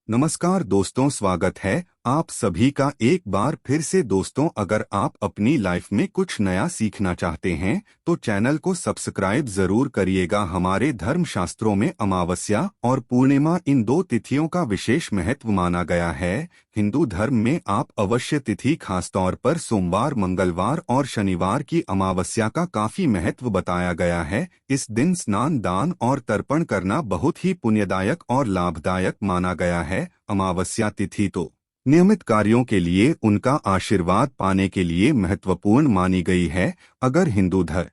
नमस्कार दोस्तों, स्वागत है आप सभी का एक बार फिर से। दोस्तों, अगर आप अपनी लाइफ में कुछ नया सीखना चाहते हैं तो चैनल को सब्सक्राइब जरूर करिएगा। हमारे धर्म शास्त्रों में अमावस्या और पूर्णिमा इन दो तिथियों का विशेष महत्व माना गया है। हिंदू धर्म में आप अवश्य तिथि खासतौर पर सोमवार, मंगलवार और शनिवार की अमावस्या का काफी महत्व बताया गया है। इस दिन स्नान, दान और तर्पण करना बहुत ही पुण्यदायक और लाभदायक माना गया है। अमावस्या तिथि तो नियमित कार्यों के लिए उनका आशीर्वाद पाने के लिए महत्वपूर्ण मानी गई है। अगर हिंदू धर्म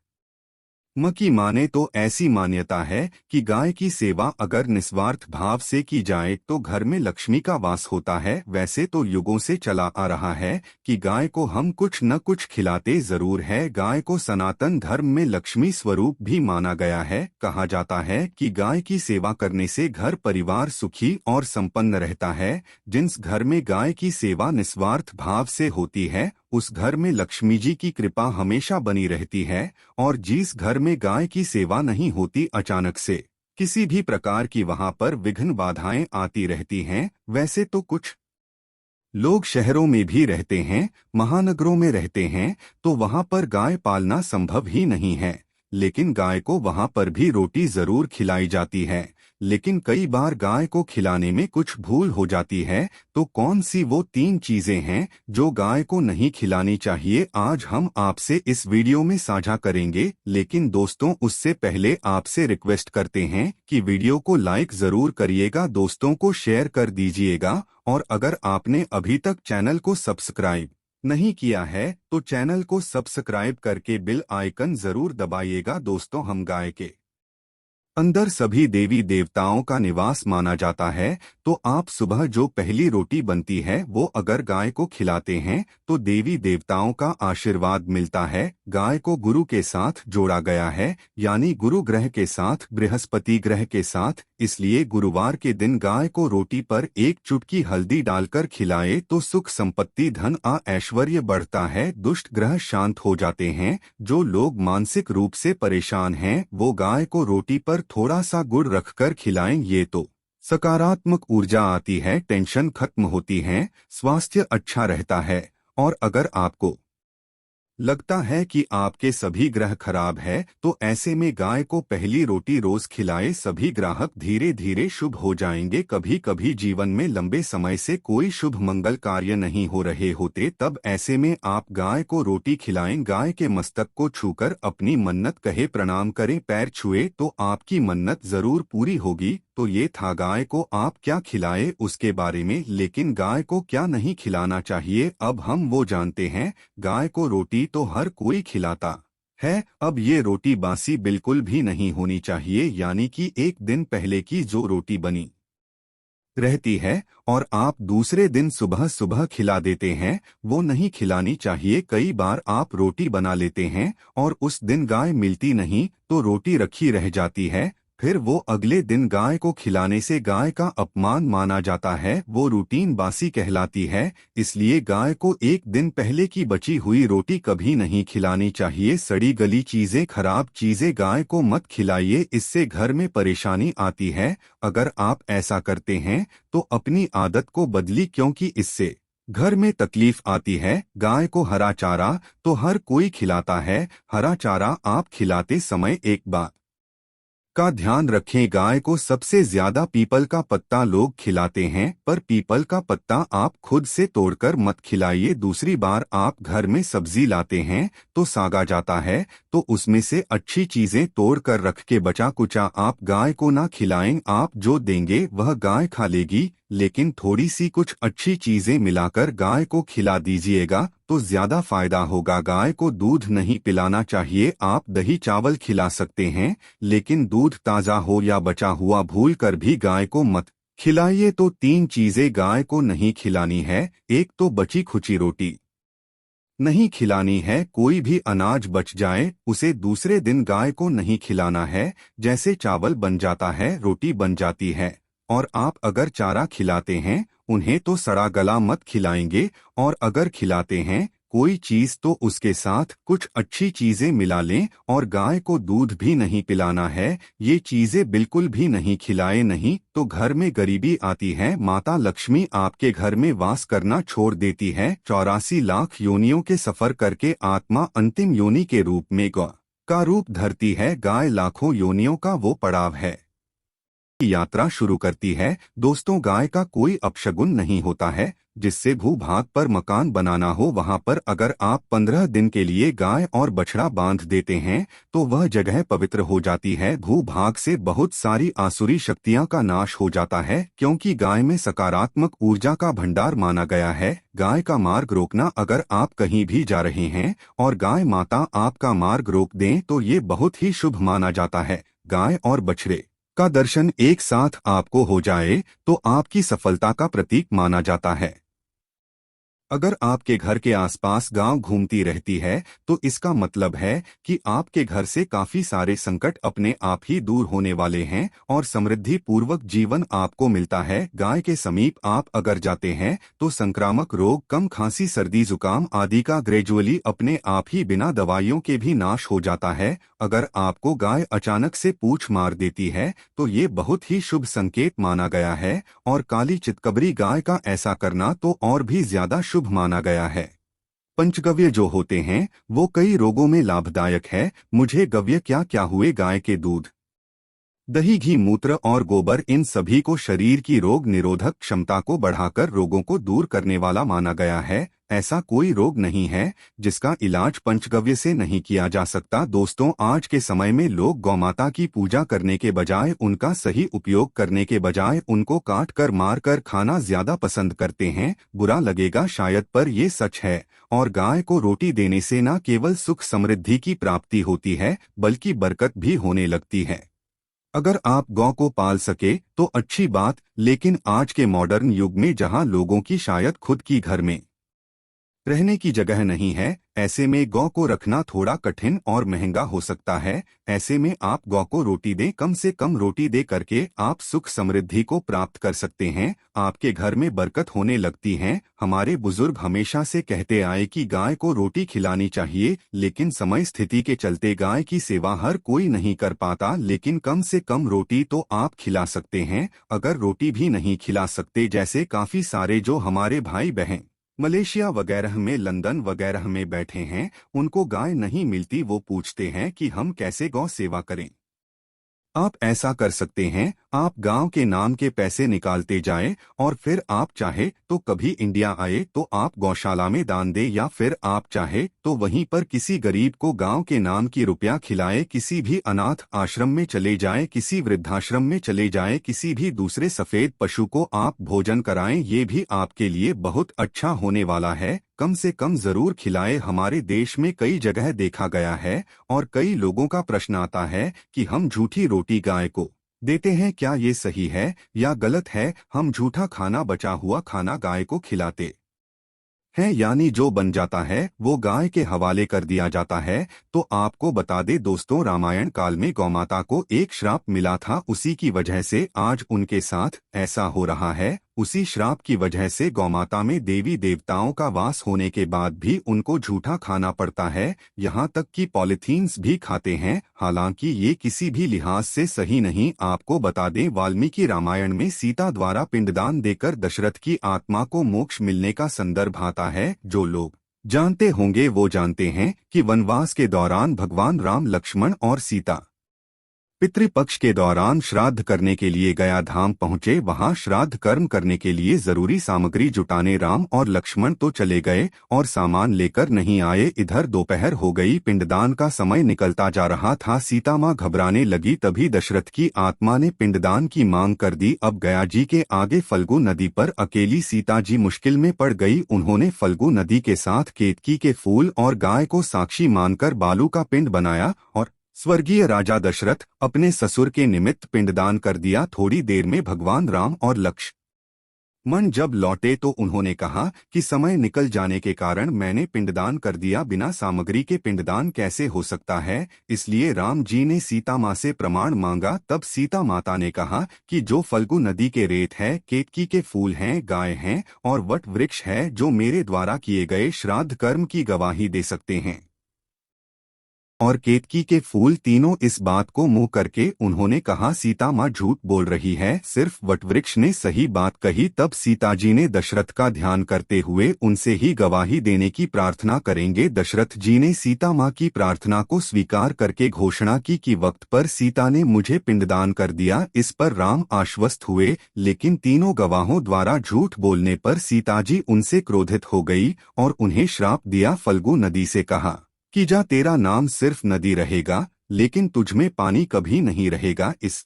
की माने तो ऐसी मान्यता है कि गाय की सेवा अगर निस्वार्थ भाव से की जाए तो घर में लक्ष्मी का वास होता है। वैसे तो युगों से चला आ रहा है कि गाय को हम कुछ न कुछ खिलाते जरूर है। गाय को सनातन धर्म में लक्ष्मी स्वरूप भी माना गया है। कहा जाता है कि गाय की सेवा करने से घर परिवार सुखी और संपन्न रहता है। जिस घर में गाय की सेवा निस्वार्थ भाव से होती है उस घर में लक्ष्मी जी की कृपा हमेशा बनी रहती है। और जिस घर में गाय की सेवा नहीं होती, अचानक से किसी भी प्रकार की वहां पर विघ्न बाधाएं आती रहती हैं। वैसे तो कुछ लोग शहरों में भी रहते हैं, महानगरों में रहते हैं, तो वहां पर गाय पालना संभव ही नहीं है। लेकिन गाय को वहां पर भी रोटी जरूर खिलाई जाती है। लेकिन कई बार गाय को खिलाने में कुछ भूल हो जाती है। तो कौन सी वो 3 चीजें हैं जो गाय को नहीं खिलानी चाहिए, आज हम आपसे इस वीडियो में साझा करेंगे। लेकिन दोस्तों, उससे पहले आपसे रिक्वेस्ट करते हैं कि वीडियो को लाइक जरूर करिएगा, दोस्तों को शेयर कर दीजिएगा। और अगर आपने अभी तक चैनल को सब्सक्राइब नहीं किया है तो चैनल को सब्सक्राइब करके बेल आइकन जरूर दबाइएगा। दोस्तों, हम गाय के अंदर सभी देवी देवताओं का निवास माना जाता है। तो आप सुबह जो पहली रोटी बनती है वो अगर गाय को खिलाते हैं तो देवी देवताओं का आशीर्वाद मिलता है। गाय को गुरु के साथ जोड़ा गया है, यानी गुरु ग्रह के साथ, बृहस्पति ग्रह के साथ। इसलिए गुरुवार के दिन गाय को रोटी पर एक चुटकी हल्दी डालकर खिलाए तो सुख, संपत्ति, धन ऐश्वर्य बढ़ता है, दुष्ट ग्रह शांत हो जाते हैं। जो लोग मानसिक रूप से परेशान हैं वो गाय को रोटी पर थोड़ा सा गुड़ रखकर खिलाएं, ये तो सकारात्मक ऊर्जा आती है, टेंशन खत्म होती है, स्वास्थ्य अच्छा रहता है। और अगर आपको लगता है कि आपके सभी ग्रह खराब है तो ऐसे में गाय को पहली रोटी रोज खिलाए, सभी ग्राहक धीरे धीरे शुभ हो जाएंगे। कभी कभी जीवन में लंबे समय से कोई शुभ मंगल कार्य नहीं हो रहे होते, तब ऐसे में आप गाय को रोटी खिलाएं। गाय के मस्तक को छूकर अपनी मन्नत कहे, प्रणाम करें, पैर छुए तो आपकी मन्नत जरूर पूरी होगी। तो ये था गाय को आप क्या खिलाए उसके बारे में। लेकिन गाय को क्या नहीं खिलाना चाहिए, अब हम वो जानते हैं। गाय को रोटी तो हर कोई खिलाता है। अब ये रोटी बासी बिल्कुल भी नहीं होनी चाहिए, यानी कि एक दिन पहले की जो रोटी बनी रहती है और आप दूसरे दिन सुबह सुबह खिला देते हैं, वो नहीं खिलानी चाहिए। कई बार आप रोटी बना लेते हैं और उस दिन गाय मिलती नहीं तो रोटी रखी रह जाती है, फिर वो अगले दिन गाय को खिलाने से गाय का अपमान माना जाता है, वो रूटीन बासी कहलाती है। इसलिए गाय को एक दिन पहले की बची हुई रोटी कभी नहीं खिलानी चाहिए। सड़ी गली चीजें, खराब चीजें गाय को मत खिलाइए, इससे घर में परेशानी आती है। अगर आप ऐसा करते हैं तो अपनी आदत को बदली, क्योंकि इससे घर में तकलीफ आती है। गाय को हरा चारा तो हर कोई खिलाता है, हरा चारा आप खिलाते समय एक बात का ध्यान रखें, गाय को सबसे ज्यादा पीपल का पत्ता लोग खिलाते हैं, पर पीपल का पत्ता आप खुद से तोड़कर मत खिलाइए। दूसरी बार आप घर में सब्जी लाते हैं तो सागा जाता है, तो उसमें से अच्छी चीजें तोड़कर रख के बचा कुचा आप गाय को ना खिलाएं। आप जो देंगे वह गाय खा लेगी, लेकिन थोड़ी सी कुछ अच्छी चीजें मिलाकर गाय को खिला दीजिएगा तो ज्यादा फायदा होगा। गाय को दूध नहीं पिलाना चाहिए, आप दही चावल खिला सकते हैं, लेकिन दूध ताजा हो या बचा हुआ भूल कर भी गाय को मत खिलाइए। तो 3 चीजें गाय को नहीं खिलानी है। एक तो बची खुची रोटी नहीं खिलानी है, कोई भी अनाज बच जाए उसे दूसरे दिन गाय को नहीं खिलाना है। जैसे चावल बन जाता है, रोटी बन जाती है, और आप अगर चारा खिलाते हैं उन्हें तो सड़ा गला मत खिलाएंगे। और अगर खिलाते हैं कोई चीज तो उसके साथ कुछ अच्छी चीजें मिला लें। और गाय को दूध भी नहीं पिलाना है, ये चीजें बिल्कुल भी नहीं खिलाए, नहीं तो घर में गरीबी आती है। माता लक्ष्मी आपके घर में वास करना छोड़ देती है। 84 लाख योनियों के सफर करके आत्मा अंतिम योनि के रूप में गौ का रूप धरती है। गाय लाखों योनियों का वो पड़ाव है, यात्रा शुरू करती है। दोस्तों, गाय का कोई अपशगुन नहीं होता है। जिससे भूभाग पर मकान बनाना हो, वहां पर अगर आप 15 दिन के लिए गाय और बछड़ा बांध देते हैं तो वह जगह पवित्र हो जाती है। भूभाग से बहुत सारी आसुरी शक्तियां का नाश हो जाता है, क्योंकि गाय में सकारात्मक ऊर्जा का भंडार माना गया है। गाय का मार्ग रोकना, अगर आप कहीं भी जा रहे हैं और गाय माता आपका मार्ग रोक दें तो ये बहुत ही शुभ माना जाता है। गाय और बछड़े का दर्शन एक साथ आपको हो जाए तो आपकी सफलता का प्रतीक माना जाता है। अगर आपके घर के आसपास गाय घूमती रहती है तो इसका मतलब है कि आपके घर से काफी सारे संकट अपने आप ही दूर होने वाले हैं और समृद्धि पूर्वक जीवन आपको मिलता है। गाय के समीप आप अगर जाते हैं तो संक्रामक रोग, कम खांसी, सर्दी, जुकाम आदि का ग्रेजुअली अपने आप ही बिना दवाइयों के भी नाश हो जाता है। अगर आपको गाय अचानक से पूंछ मार देती है तो ये बहुत ही शुभ संकेत माना गया है, और काली चितकबरी गाय का ऐसा करना तो और भी ज्यादा शुभ माना गया है। पंचगव्य जो होते हैं वो कई रोगों में लाभदायक है। मुझे गव्य क्या क्या हुए? गाय के दूध, दही, घी, मूत्र और गोबर, इन सभी को शरीर की रोग निरोधक क्षमता को बढ़ाकर रोगों को दूर करने वाला माना गया है। ऐसा कोई रोग नहीं है जिसका इलाज पंचगव्य से नहीं किया जा सकता। दोस्तों, आज के समय में लोग गौमाता की पूजा करने के बजाय, उनका सही उपयोग करने के बजाय उनको काट कर मार कर खाना ज्यादा पसंद करते हैं। बुरा लगेगा शायद, पर ये सच है। और गाय को रोटी देने से न केवल सुख समृद्धि की प्राप्ति होती है बल्कि बरकत भी होने लगती है। अगर आप गौ को पाल सके तो अच्छी बात, लेकिन आज के मॉडर्न युग में जहां लोगों की शायद खुद की घर में रहने की जगह नहीं है, ऐसे में गौ को रखना थोड़ा कठिन और महंगा हो सकता है। ऐसे में आप गौ को रोटी दें, कम से कम रोटी दे करके आप सुख समृद्धि को प्राप्त कर सकते हैं। आपके घर में बरकत होने लगती है। हमारे बुजुर्ग हमेशा से कहते आए कि गाय को रोटी खिलानी चाहिए, लेकिन समय स्थिति के चलते गाय की सेवा हर कोई नहीं कर पाता। लेकिन कम से कम रोटी तो आप खिला सकते हैं। अगर रोटी भी नहीं खिला सकते, जैसे काफी सारे जो हमारे भाई बहन मलेशिया वगैरह में, लंदन वगैरह में बैठे हैं, उनको गाय नहीं मिलती, वो पूछते हैं कि हम कैसे गौ सेवा करें। आप ऐसा कर सकते हैं, आप गांव के नाम के पैसे निकालते जाएं और फिर आप चाहे तो कभी इंडिया आए तो आप गौशाला में दान दें, या फिर आप चाहे तो वहीं पर किसी गरीब को गांव के नाम की रुपया खिलाए, किसी भी अनाथ आश्रम में चले जाएं, किसी वृद्धाश्रम में चले जाएं, किसी भी दूसरे सफेद पशु को आप भोजन कराएं। ये भी आपके लिए बहुत अच्छा होने वाला है। कम से कम जरूर खिलाए। हमारे देश में कई जगह देखा गया है और कई लोगों का प्रश्न आता है कि हम झूठी रोटी गाय को देते हैं, क्या ये सही है या गलत है? हम झूठा खाना, बचा हुआ खाना गाय को खिलाते हैं, यानी जो बन जाता है वो गाय के हवाले कर दिया जाता है। तो आपको बता दे दोस्तों, रामायण काल में गौमाता को एक श्राप मिला था, उसी की वजह से आज उनके साथ ऐसा हो रहा है। उसी श्राप की वजह से गौमाता में देवी देवताओं का वास होने के बाद भी उनको झूठा खाना पड़ता है, यहाँ तक कि पॉलीथीन्स भी खाते हैं। हालांकि ये किसी भी लिहाज से सही नहीं। आपको बता दें, वाल्मीकि रामायण में सीता द्वारा पिंडदान देकर दशरथ की आत्मा को मोक्ष मिलने का संदर्भ आता है। जो लोग जानते होंगे वो जानते हैं कि वनवास के दौरान भगवान राम, लक्ष्मण और सीता पितृपक्ष के दौरान श्राद्ध करने के लिए गया धाम पहुंचे। वहां श्राद्ध कर्म करने के लिए जरूरी सामग्री जुटाने राम और लक्ष्मण तो चले गए और सामान लेकर नहीं आए। इधर दोपहर हो गई, पिंडदान का समय निकलता जा रहा था। सीता माँ घबराने लगी, तभी दशरथ की आत्मा ने पिंडदान की मांग कर दी। अब गया जी के आगे फल्गु नदी पर अकेली सीता जी मुश्किल में पड़ गई। उन्होंने फल्गु नदी के साथ केतकी के फूल और गाय को साक्षी मानकर बालू का पिंड बनाया और स्वर्गीय राजा दशरथ अपने ससुर के निमित्त पिंडदान कर दिया। थोड़ी देर में भगवान राम और लक्ष्मण मन जब लौटे तो उन्होंने कहा कि समय निकल जाने के कारण मैंने पिंडदान कर दिया, बिना सामग्री के पिंडदान कैसे हो सकता है। इसलिए राम जी ने सीता माँ से प्रमाण मांगा। तब सीता माता ने कहा कि जो फल्गु नदी के रेत है, केतकी के फूल हैं, गाय हैं और वट वृक्ष है, जो मेरे द्वारा किए गए श्राद्ध कर्म की गवाही दे सकते हैं। और केतकी के फूल तीनों इस बात को मुंह करके उन्होंने कहा सीता माँ झूठ बोल रही है, सिर्फ वटवृक्ष ने सही बात कही। तब सीता जी ने दशरथ का ध्यान करते हुए उनसे ही गवाही देने की प्रार्थना करेंगे। दशरथ जी ने सीता माँ की प्रार्थना को स्वीकार करके घोषणा की कि वक्त पर सीता ने मुझे पिंडदान कर दिया। इस पर राम आश्वस्त हुए, लेकिन तीनों गवाहों द्वारा झूठ बोलने पर सीता जी उनसे क्रोधित हो गई और उन्हें श्राप दिया। फल्गु नदी से कहा कि जा, तेरा नाम सिर्फ नदी रहेगा, लेकिन तुझमें पानी कभी नहीं रहेगा। इस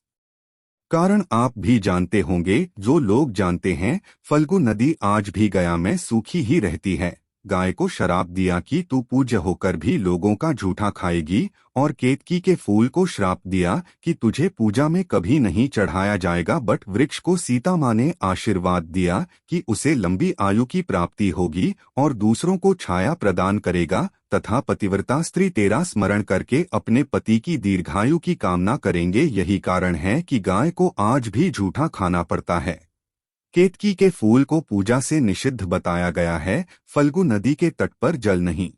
कारण आप भी जानते होंगे, जो लोग जानते हैं, फल्गु नदी आज भी गया में सूखी ही रहती है। गाय को शराप दिया कि तू पूज्य होकर भी लोगों का झूठा खाएगी, और केतकी के फूल को श्राप दिया कि तुझे पूजा में कभी नहीं चढ़ाया जाएगा। बट वृक्ष को सीता माँ ने आशीर्वाद दिया कि उसे लंबी आयु की प्राप्ति होगी और दूसरों को छाया प्रदान करेगा, तथा पतिव्रता स्त्री तेरा स्मरण करके अपने पति की दीर्घायु की कामना करेंगे। यही कारण है कि गाय को आज भी झूठा खाना पड़ता है। केतकी के फूल को पूजा से निषिद्ध बताया गया है। फल्गु नदी के तट पर जल नहीं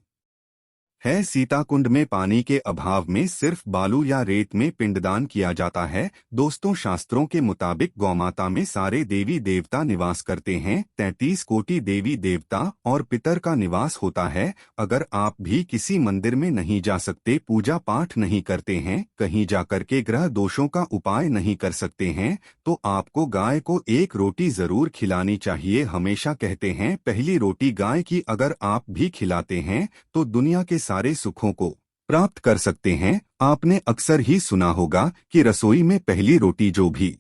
है। सीताकुंड में पानी के अभाव में सिर्फ बालू या रेत में पिंडदान किया जाता है। दोस्तों, शास्त्रों के मुताबिक गौमाता में सारे देवी देवता निवास करते हैं। 33 कोटि देवी देवता और पितर का निवास होता है। अगर आप भी किसी मंदिर में नहीं जा सकते, पूजा पाठ नहीं करते हैं, कहीं जाकर के ग्रह दोषों का उपाय नहीं कर सकते हैं, तो आपको गाय को एक रोटी जरूर खिलानी चाहिए। हमेशा कहते हैं, पहली रोटी गाय की अगर आप भी खिलाते हैं तो दुनिया के सारे सुखों को प्राप्त कर सकते हैं। आपने अक्सर ही सुना होगा कि रसोई में पहली रोटी जो भी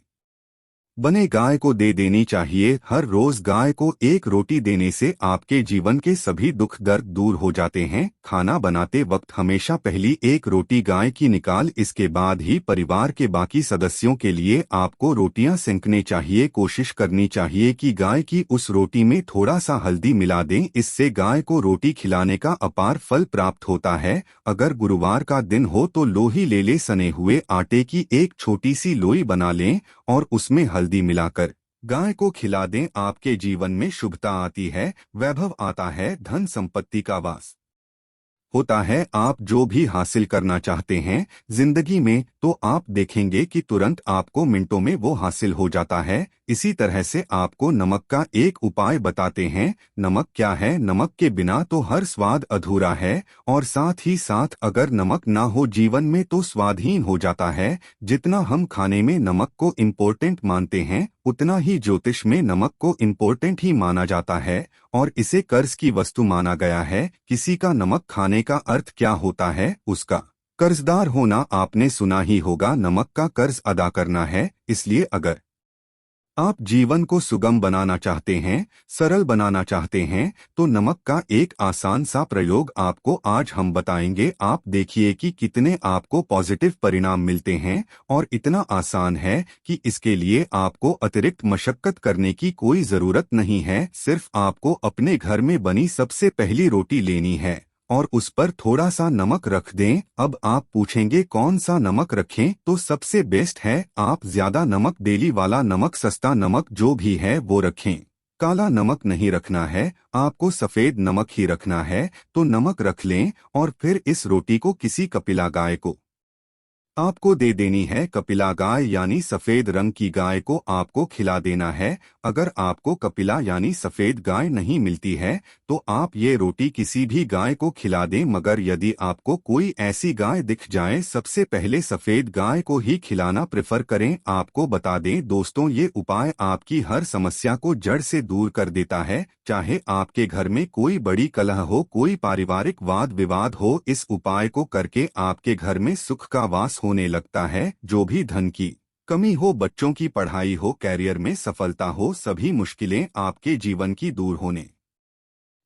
बने गाय को दे देनी चाहिए। हर रोज गाय को एक रोटी देने से आपके जीवन के सभी दुख दर्द दूर हो जाते हैं। खाना बनाते वक्त हमेशा पहली एक रोटी गाय की निकाल, इसके बाद ही परिवार के बाकी सदस्यों के लिए आपको रोटियां सेंकने चाहिए। कोशिश करनी चाहिए कि गाय की उस रोटी में थोड़ा सा हल्दी मिला दें, इससे गाय को रोटी खिलाने का अपार फल प्राप्त होता है। अगर गुरुवार का दिन हो तो लोही ले ले, सने हुए आटे की एक छोटी सी लोई बना लें और उसमें हल्दी मिलाकर गाय को खिला दें। आपके जीवन में शुभता आती है, वैभव आता है, धन संपत्ति का वास होता है। आप जो भी हासिल करना चाहते हैं जिंदगी में, तो आप देखेंगे कि तुरंत आपको मिनटों में वो हासिल हो जाता है। इसी तरह से आपको नमक का एक उपाय बताते हैं। नमक क्या है? नमक के बिना तो हर स्वाद अधूरा है, और साथ ही साथ अगर नमक ना हो जीवन में तो स्वादहीन हो जाता है। जितना हम खाने में नमक को इम्पोर्टेंट मानते हैं, उतना ही ज्योतिष में नमक को इम्पोर्टेंट ही माना जाता है, और इसे कर्ज की वस्तु माना गया है। किसी का नमक खाने का अर्थ क्या होता है? उसका कर्जदार होना। आपने सुना ही होगा, नमक का कर्ज अदा करना है। इसलिए अगर आप जीवन को सुगम बनाना चाहते हैं, सरल बनाना चाहते हैं, तो नमक का एक आसान सा प्रयोग आपको आज हम बताएंगे। आप देखिए कि कितने आपको पॉजिटिव परिणाम मिलते हैं, और इतना आसान है कि इसके लिए आपको अतिरिक्त मशक्कत करने की कोई जरूरत नहीं है। सिर्फ आपको अपने घर में बनी सबसे पहली रोटी लेनी है और उस पर थोड़ा सा नमक रख दें। अब आप पूछेंगे कौन सा नमक रखें? तो सबसे बेस्ट है आप ज्यादा नमक, डेली वाला नमक, सस्ता नमक जो भी है वो रखें। काला नमक नहीं रखना है, आपको सफेद नमक ही रखना है। तो नमक रख लें और फिर इस रोटी को किसी कपिला गाय को आपको दे देनी है। कपिला गाय यानी सफेद रंग की गाय को आपको खिला देना है। अगर आपको कपिला यानी सफेद गाय नहीं मिलती है तो आप ये रोटी किसी भी गाय को खिला दें, मगर यदि आपको कोई ऐसी गाय दिख जाए, सबसे पहले सफेद गाय को ही खिलाना प्रेफर करें। आपको बता दें दोस्तों, ये उपाय आपकी हर समस्या को जड़ से दूर कर देता है। चाहे आपके घर में कोई बड़ी कलह हो, कोई पारिवारिक वाद विवाद हो, इस उपाय को करके आपके घर में सुख का वास होने लगता है। जो भी धन की कमी हो, बच्चों की पढ़ाई हो, कैरियर में सफलता हो, सभी मुश्किलें आपके जीवन की दूर होने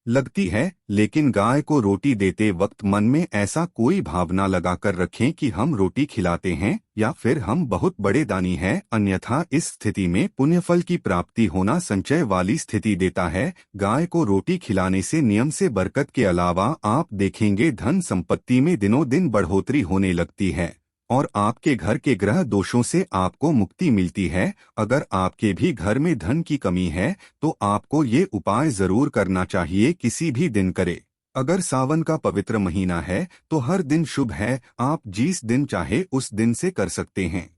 लगती है, लेकिन गाय को रोटी देते वक्त मन में ऐसा कोई भावना लगाकर रखें कि हम रोटी खिलाते हैं या फिर हम बहुत बड़े दानी हैं, अन्यथा इस स्थिति में पुण्यफल की प्राप्ति होना संचय वाली स्थिति देता है। गाय को रोटी खिलाने से नियम से बरकत के अलावा आप देखेंगे धन संपत्ति में दिनों दिन बढ़ोतरी होने लगती है और आपके घर के ग्रह दोषों से आपको मुक्ति मिलती है। अगर आपके भी घर में धन की कमी है तो आपको ये उपाय जरूर करना चाहिए, किसी भी दिन करे। अगर सावन का पवित्र महीना है तो हर दिन शुभ है, आप जिस दिन चाहे उस दिन से कर सकते हैं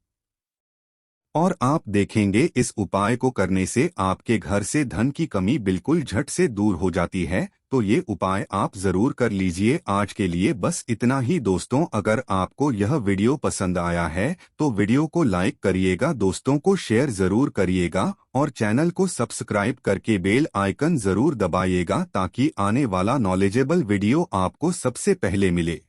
और आप देखेंगे इस उपाय को करने से आपके घर से धन की कमी बिल्कुल झट से दूर हो जाती है। तो ये उपाय आप जरूर कर लीजिए। आज के लिए बस इतना ही दोस्तों। अगर आपको यह वीडियो पसंद आया है तो वीडियो को लाइक करिएगा, दोस्तों को शेयर जरूर करिएगा और चैनल को सब्सक्राइब करके बेल आइकन जरूर दबाइएगा ताकि आने वाला नॉलेजेबल वीडियो आपको सबसे पहले मिले।